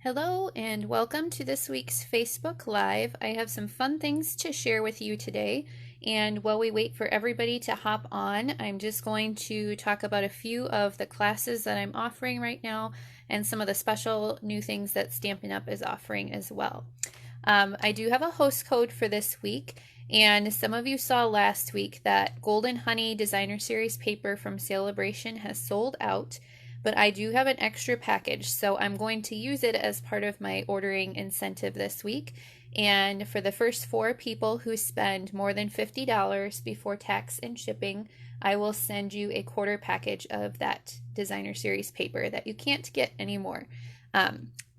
Hello and welcome to this week's Facebook Live. I have some fun things to share with you today. And while we wait for everybody to hop on, I'm just going to talk about a few of the classes that I'm offering right now and some of the special new things that Stampin' Up! Is offering as well. I do have a host code for this week, and some of you saw last week that Golden Honey Designer Series paper from Celebration has sold out. But I do have an extra package, so I'm going to use it as part of my ordering incentive this week. And for the first 4 people who spend more than $50 before tax and shipping, I will send you a quarter package of that designer series paper that you can't get anymore.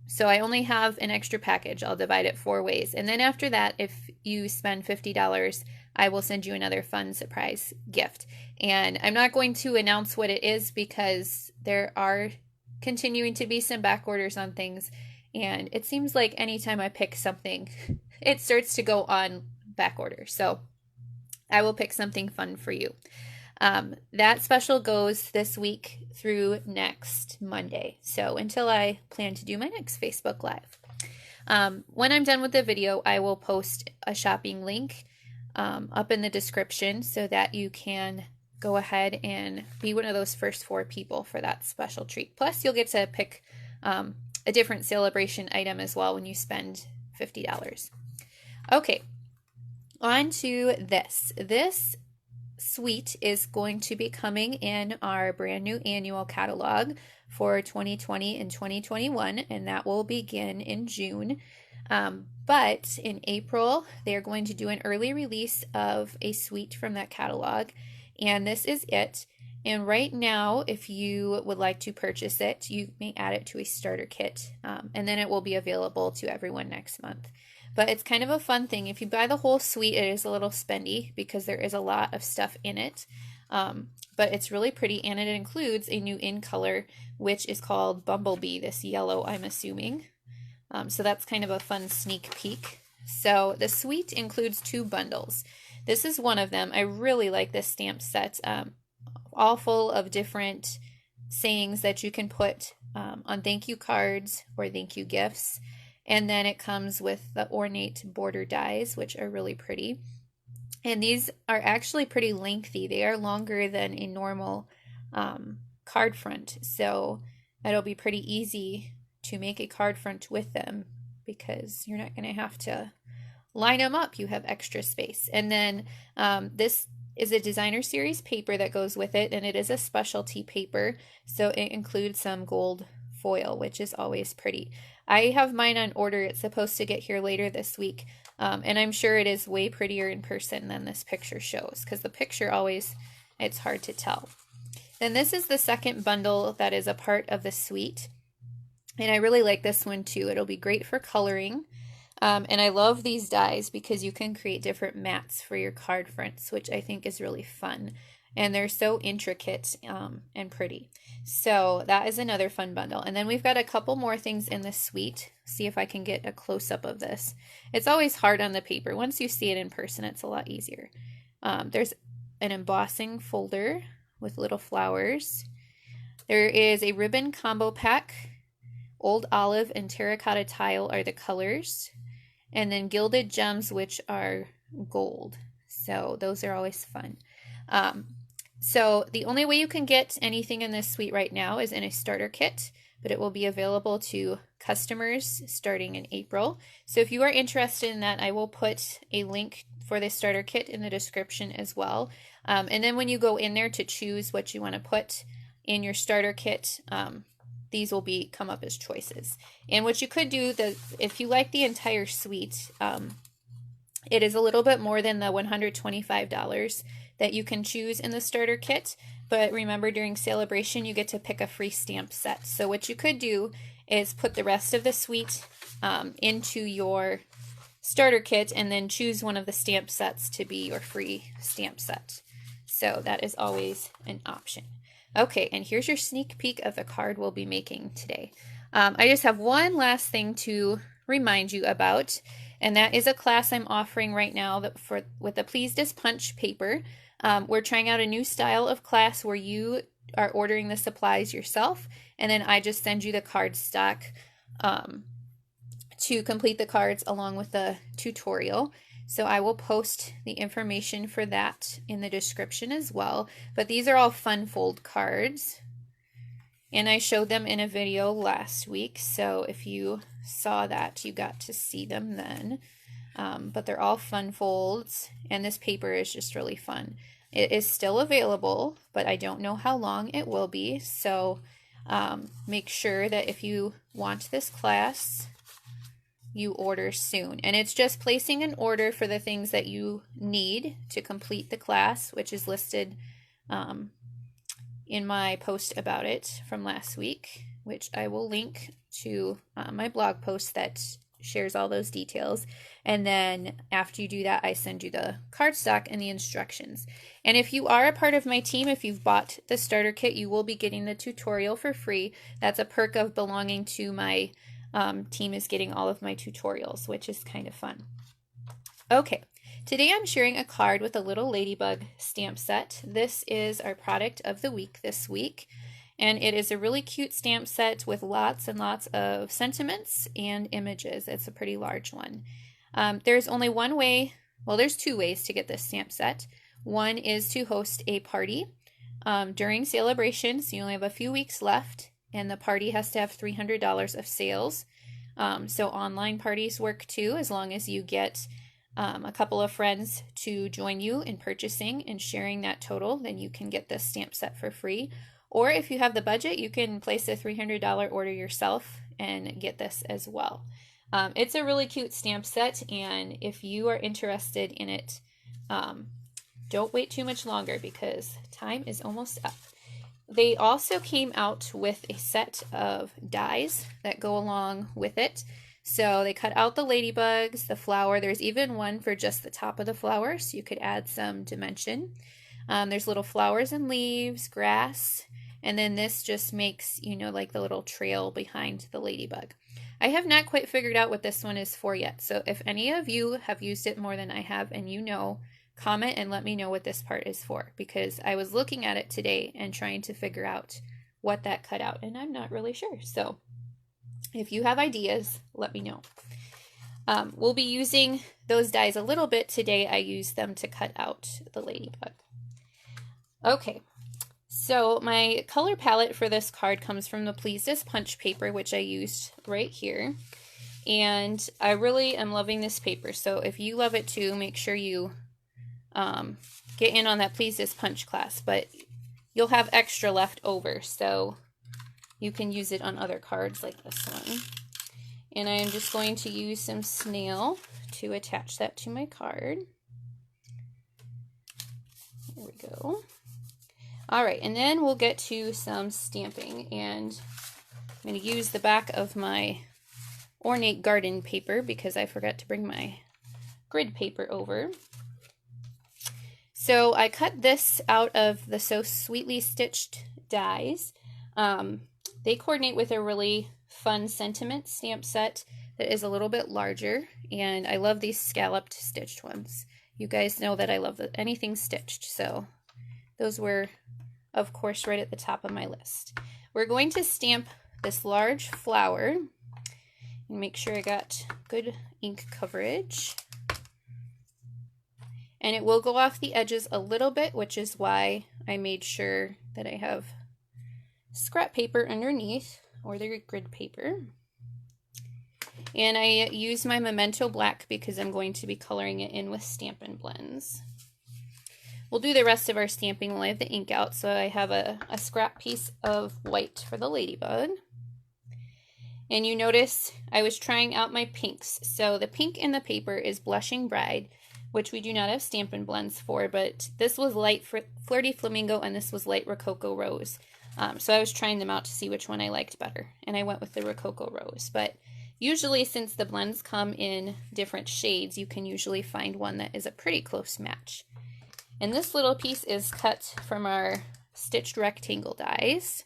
So I only have an extra package. I'll divide it 4 ways. And then after that, if you spend $50, I will send you another fun surprise gift. And I'm not going to announce what it is because there are continuing to be some back orders on things. And it seems like anytime I pick something, it starts to go on back order. So I will pick something fun for you. That special goes this week through next Monday. So until I plan to do my next Facebook Live. When I'm done with the video, I will post a shopping link up in the description so that you can go ahead and be one of those first 4 people for that special treat. Plus, you'll get to pick a different celebration item as well when you spend $50. Okay, on to this. This suite is going to be coming in our brand new annual catalog for 2020 and 2021, and that will begin in June. But in April, they're going to do an early release of a suite from that catalog, and this is it. And right now, if you would like to purchase it, you may add it to a starter kit, and then it will be available to everyone next month. But it's kind of a fun thing. If you buy the whole suite, it is a little spendy because there is a lot of stuff in it. But it's really pretty, and it includes a new in color, which is called Bumblebee, this yellow, I'm assuming. So that's kind of a fun sneak peek. So the suite includes 2 bundles. This is one of them. I really like this stamp set. All full of different sayings that you can put on thank you cards or thank you gifts. And then it comes with the ornate border dies, which are really pretty. And these are actually pretty lengthy. They are longer than a normal card front. So it'll be pretty easy to make a card front with them because you're not going to have to line them up. You have extra space. And then this is a designer series paper that goes with it, and it is a specialty paper. So it includes some gold foil, which is always pretty. I have mine on order. It's supposed to get here later this week, and I'm sure it is way prettier in person than this picture shows, because the picture always, it's hard to tell. Then this is the second bundle that is a part of the suite, and I really like this one too. It'll be great for coloring, and I love these dies because you can create different mats for your card fronts, which I think is really fun. And they're so intricate and pretty. So that is another fun bundle. And then we've got a couple more things in this suite. See if I can get a close-up of this. It's always hard on the paper. Once you see it in person, it's a lot easier. There's an embossing folder with little flowers. There is a ribbon combo pack. Old olive and terracotta tile are the colors. And then gilded gems, which are gold. So those are always fun. So the only way you can get anything in this suite right now is in a starter kit, but it will be available to customers starting in April. So if you are interested in that, I will put a link for the starter kit in the description as well. And then when you go in there to choose what you want to put in your starter kit, these will come up as choices. And what you could do, if you like the entire suite, it is a little bit more than the $125 that you can choose in the starter kit, but remember during celebration you get to pick a free stamp set. So what you could do is put the rest of the suite into your starter kit and then choose one of the stamp sets to be your free stamp set. So that is always an option. Okay, and here's your sneak peek of the card we'll be making today. I just have one last thing to remind you about, and that is a class I'm offering right now with the Please Just Punch paper. We're trying out a new style of class where you are ordering the supplies yourself, and then I just send you the card stock to complete the cards along with the tutorial. So I will post the information for that in the description as well. But these are all fun fold cards. And I showed them in a video last week. So if you saw that, you got to see them then. But they're all fun folds. And this paper is just really fun. It is still available, but I don't know how long it will be. So make sure that if you want this class, you order soon. And it's just placing an order for the things that you need to complete the class, which is listed in my post about it from last week, which I will link to my blog post that shares all those details. And then after you do that, I send you the cardstock and the instructions. And if you are a part of my team, if you've bought the starter kit, you will be getting the tutorial for free. That's a perk of belonging to my team, is getting all of my tutorials, which is kind of fun. Okay, today I'm sharing a card with a little ladybug stamp set. This is our product of the week this week, and it is a really cute stamp set with lots and lots of sentiments and images. It's a pretty large one. There's only one way, well, there's two ways to get this stamp set. One is to host a party during celebration, so you only have a few weeks left, and the party has to have $300 of sales. So online parties work too, as long as you get a couple of friends to join you in purchasing and sharing that total, then you can get this stamp set for free. Or if you have the budget, you can place a $300 order yourself and get this as well. It's a really cute stamp set, and if you are interested in it, don't wait too much longer because time is almost up. They also came out with a set of dies that go along with it. So they cut out the ladybugs, the flower. There's even one for just the top of the flower, so you could add some dimension. There's little flowers and leaves, grass, and then this just makes, you know, like the little trail behind the ladybug. I have not quite figured out what this one is for yet, so if any of you have used it more than I have and you know, comment and let me know what this part is for, because I was looking at it today and trying to figure out what that cut out, and I'm not really sure. So if you have ideas, let me know. We'll be using those dies a little bit today. I used them to cut out the ladybug. Okay, so my color palette for this card comes from the Please This punch paper, which I used right here. And I really am loving this paper. So if you love it too, make sure you get in on that Please This punch class, but you'll have extra left over, so you can use it on other cards like this one. And I am just going to use some snail to attach that to my card. There we go. All right, and then we'll get to some stamping, and I'm going to use the back of my ornate garden paper because I forgot to bring my grid paper over. So I cut this out of the So Sweetly Stitched dies. They coordinate with a really fun sentiment stamp set that is a little bit larger, and I love these scalloped stitched ones. You guys know that I love anything stitched, so those were, of course, right at the top of my list. We're going to stamp this large flower and make sure I got good ink coverage. And it will go off the edges a little bit, which is why I made sure that I have scrap paper underneath, or the grid paper. And I use my Memento Black because I'm going to be coloring it in with Stampin' Blends. We'll do the rest of our stamping when I have the ink out, so I have a scrap piece of white for the ladybug. And you notice I was trying out my pinks. So the pink in the paper is Blushing Bride, which we do not have Stampin' Blends for, but this was Light Flirty Flamingo and this was Light Rococo Rose. So I was trying them out to see which one I liked better, and I went with the Rococo Rose. But usually, since the blends come in different shades, you can usually find one that is a pretty close match. And this little piece is cut from our stitched rectangle dies,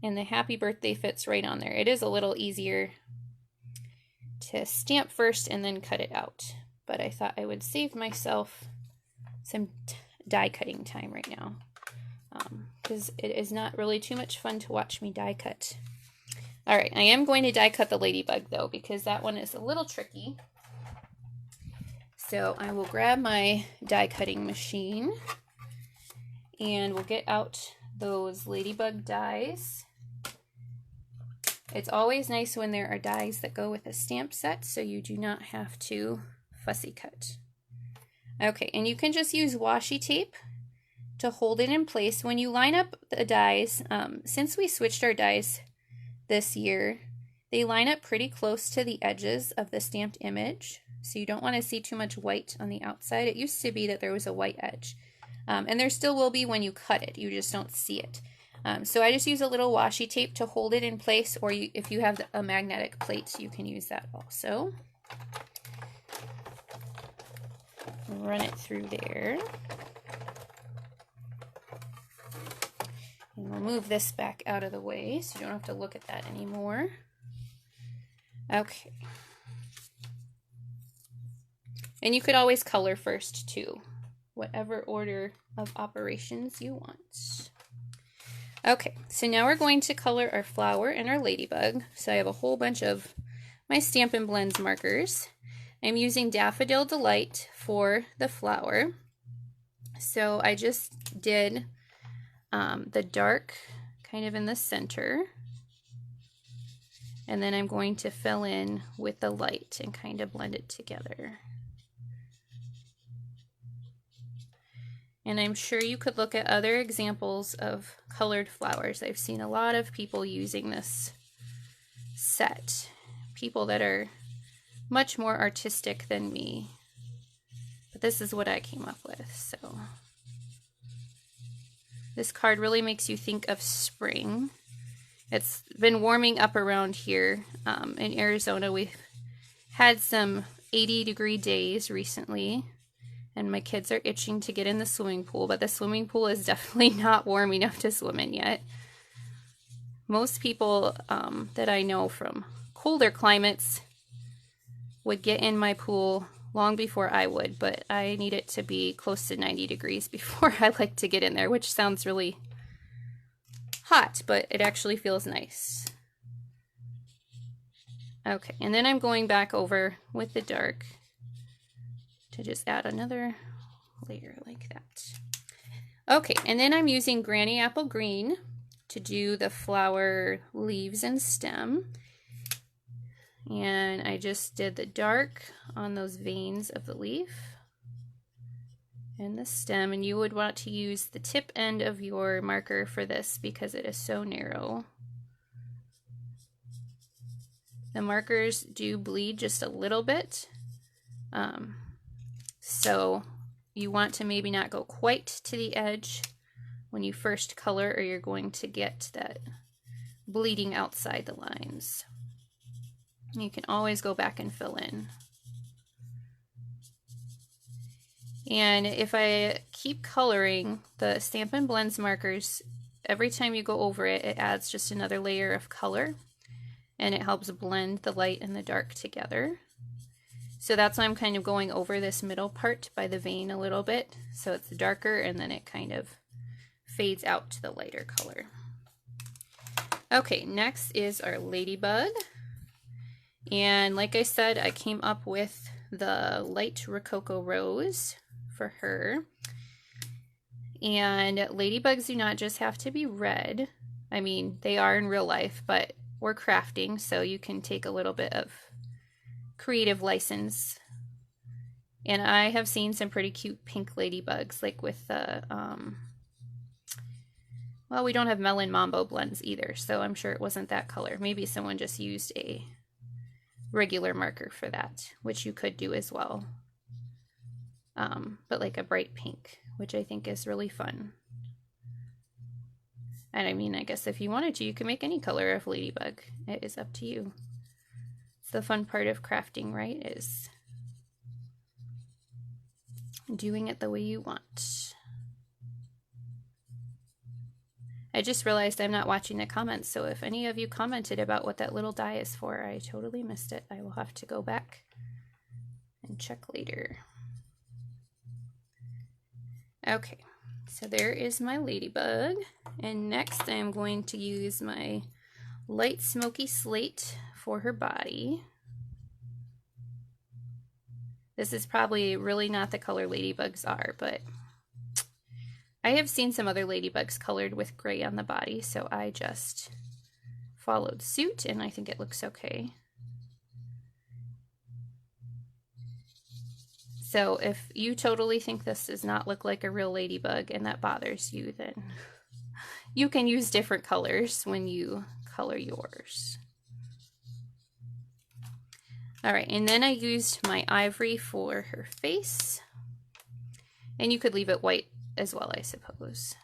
and the happy birthday fits right on there. It is a little easier to stamp first and then cut it out, but I thought I would save myself some die cutting time right now, because it is not really too much fun to watch me die cut. All right, I am going to die cut the ladybug though, because that one is a little tricky. So I will grab my die cutting machine and we'll get out those ladybug dies. It's always nice when there are dies that go with a stamp set, so you do not have to fussy cut. Okay, and you can just use washi tape to hold it in place. When you line up the dies, since we switched our dies this year, they line up pretty close to the edges of the stamped image, so you don't want to see too much white on the outside. It used to be that there was a white edge, and there still will be when you cut it, you just don't see it. So I just use a little washi tape to hold it in place, or if you have a magnetic plate, you can use that also. Run it through there. And we'll move this back out of the way so you don't have to look at that anymore. Okay. And you could always color first too, whatever order of operations you want. Okay, so now we're going to color our flower and our ladybug. So I have a whole bunch of my Stampin' Blends markers. I'm using Daffodil Delight for the flower. So I just did the dark kind of in the center. And then I'm going to fill in with the light and kind of blend it together. And I'm sure you could look at other examples of colored flowers. I've seen a lot of people using this set. People that are much more artistic than me. But this is what I came up with. So this card really makes you think of spring. It's been warming up around here in Arizona. We've had some 80-degree days recently. And my kids are itching to get in the swimming pool, but the swimming pool is definitely not warm enough to swim in yet. Most people that I know from colder climates would get in my pool long before I would, but I need it to be close to 90 degrees before I like to get in there, which sounds really hot, but it actually feels nice. Okay, and then I'm going back over with the dark to just add another layer like that. Okay, and then I'm using Granny Apple Green to do the flower leaves and stem. And I just did the dark on those veins of the leaf and the stem, and you would want to use the tip end of your marker for this because it is so narrow. The markers do bleed just a little bit. So you want to maybe not go quite to the edge when you first color, or you're going to get that bleeding outside the lines. You can always go back and fill in. And if I keep coloring the Stampin' Blends markers, every time you go over it, it adds just another layer of color, and it helps blend the light and the dark together. So that's why I'm kind of going over this middle part by the vein a little bit, so it's darker and then it kind of fades out to the lighter color. Okay, next is our ladybug. And like I said, I came up with the light Rococo rose for her. And ladybugs do not just have to be red. I mean, they are in real life, but we're crafting, so you can take a little bit of creative license. And I have seen some pretty cute pink ladybugs, like with the well, we don't have Melon Mambo blends either, so I'm sure it wasn't that color. Maybe someone just used a regular marker for that, which you could do as well, but like a bright pink, which I think is really fun. And I mean, I guess if you wanted to, you could make any color of ladybug. It is up to you. The fun part of crafting, right, is doing it the way you want. I just realized I'm not watching the comments, so if any of you commented about what that little die is for, I totally missed it. I will have to go back and check later. Okay, so there is my ladybug, and next I'm going to use my light smoky slate for her body. This is probably really not the color ladybugs are, but I have seen some other ladybugs colored with gray on the body, so I just followed suit and I think it looks okay. So if you totally think this does not look like a real ladybug and that bothers you, then you can use different colors when you color yours. All right, and then I used my ivory for her face. And you could leave it white as well, I suppose.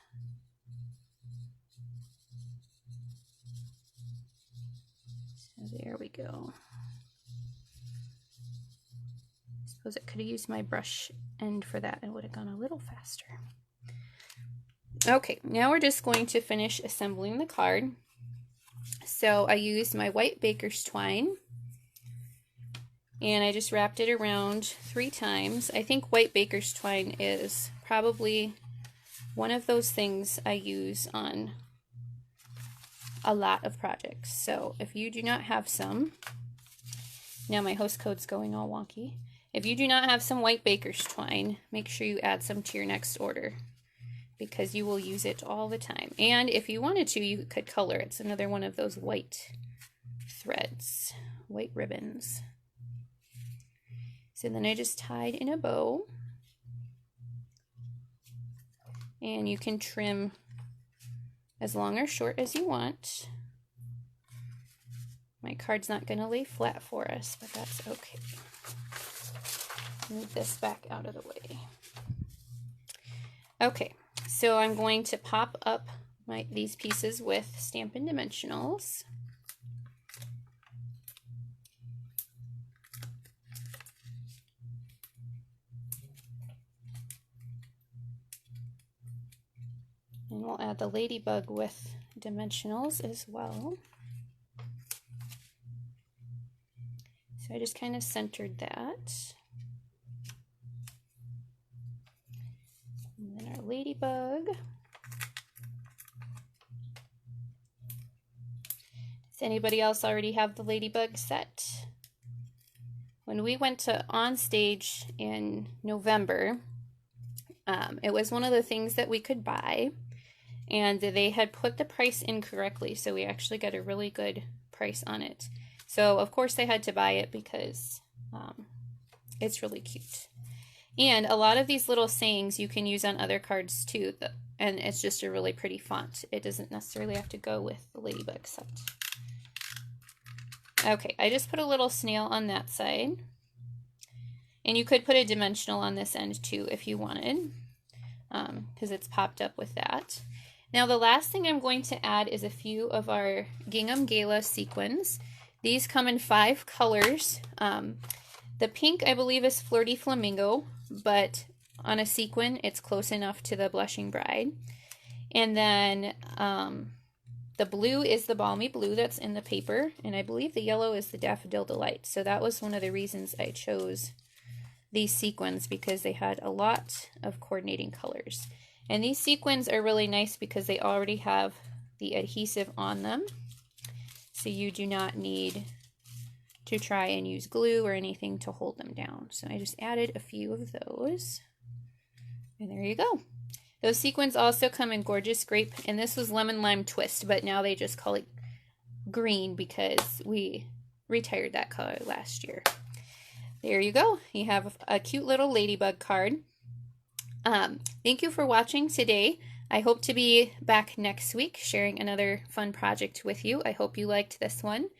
So there we go. I suppose I could have used my brush end for that and it would have gone a little faster. Okay, now we're just going to finish assembling the card. So I used my white baker's twine and I just wrapped it around 3 times. I think white baker's twine is probably one of those things I use on a lot of projects. So if you do not have some, now my host code's going all wonky. If you do not have some white baker's twine, make sure you add some to your next order because you will use it all the time. And if you wanted to, you could color. It's another one of those white threads, white ribbons. So then I just tied in a bow. And you can trim as long or short as you want. My card's not going to lay flat for us, but that's okay. Move this back out of the way. Okay, so I'm going to pop up these pieces with Stampin' Dimensionals. And we'll add the ladybug with dimensionals as well. So I just kind of centered that. And then our ladybug. Does anybody else already have the ladybug set? When we went to On Stage in November, it was one of the things that we could buy. And they had put the price incorrectly, so we actually got a really good price on it. So, of course, they had to buy it because it's really cute. And a lot of these little sayings you can use on other cards, too. And it's just a really pretty font. It doesn't necessarily have to go with the ladybug set. Okay, I just put a little snail on that side. And you could put a dimensional on this end, too, if you wanted, because it's popped up with that. Now the last thing I'm going to add is a few of our Gingham Gala sequins. These come in 5 colors. The pink I believe is Flirty Flamingo, but on a sequin it's close enough to the Blushing Bride. And then the blue is the Balmy Blue that's in the paper, and I believe the yellow is the Daffodil Delight. So that was one of the reasons I chose these sequins, because they had a lot of coordinating colors. And these sequins are really nice because they already have the adhesive on them. So you do not need to try and use glue or anything to hold them down. So I just added a few of those. And there you go. Those sequins also come in Gorgeous Grape, and this was Lemon Lime Twist, but now they just call it green because we retired that color last year. There you go. You have a cute little ladybug card. Thank you for watching today. I hope to be back next week sharing another fun project with you. I hope you liked this one,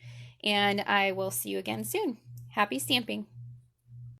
and I will see you again soon. Happy stamping!